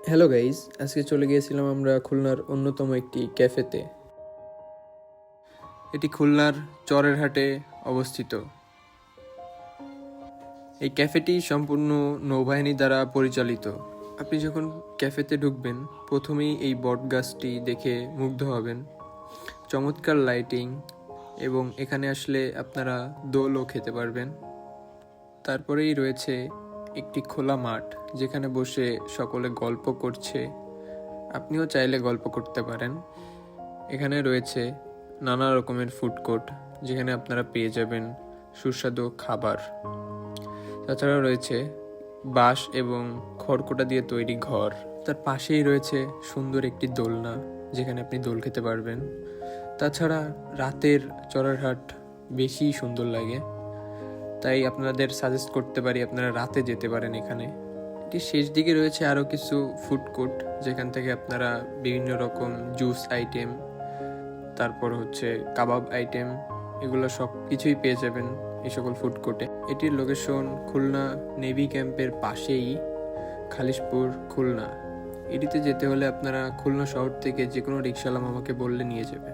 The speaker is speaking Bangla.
হ্যালো গাইস, আজকে চলে গিয়েছিলাম আমরা খুলনার অন্যতম একটি ক্যাফেতে। এটি খুলনার চরের হাটে অবস্থিত। এই ক্যাফেটি সম্পূর্ণ নৌবাহিনী দ্বারা পরিচালিত। আপনি যখন ক্যাফেতে ঢুকবেন, প্রথমেই এই বট গাছটি দেখে মুগ্ধ হবেন। চমৎকার লাইটিং, এবং এখানে আসলে আপনারা দোলও খেতে পারবেন। তারপরেই রয়েছে একটি খোলা মাঠ, যেখানে বসে সকলে গল্প করছে। আপনিও চাইলে গল্প করতে পারেন। এখানে রয়েছে নানা রকমের ফুড কোর্ট, যেখানে আপনারা পেয়ে যাবেন সুস্বাদু খাবার। তাছাড়া রয়েছে বাঁশ এবং খড়কুটা দিয়ে তৈরি ঘর। তার পাশেই রয়েছে সুন্দর একটি দোলনা, যেখানে আপনি দোল খেতে পারবেন। তাছাড়া রাতের চড়ারহাট বেশি সুন্দর লাগে, তাই আপনাদের সাজেস্ট করতে পারি আপনারা রাতে যেতে পারেন এখানে। এটির শেষ দিকে রয়েছে আরও কিছু ফুড কোর্ট, যেখান থেকে আপনারা বিভিন্ন রকম জুস আইটেম, তারপর হচ্ছে কাবাব আইটেম, এগুলো সব কিছুই পেয়ে যাবেন এই সকল ফুড কোর্টে। এটির লোকেশন খুলনা নেভি ক্যাম্পের পাশেই, খালিশপুর, খুলনা। এটিতে যেতে হলে আপনারা খুলনা শহর থেকে যে কোনো রিক্সাওয়ালা আমাকে বললে নিয়ে যাবে।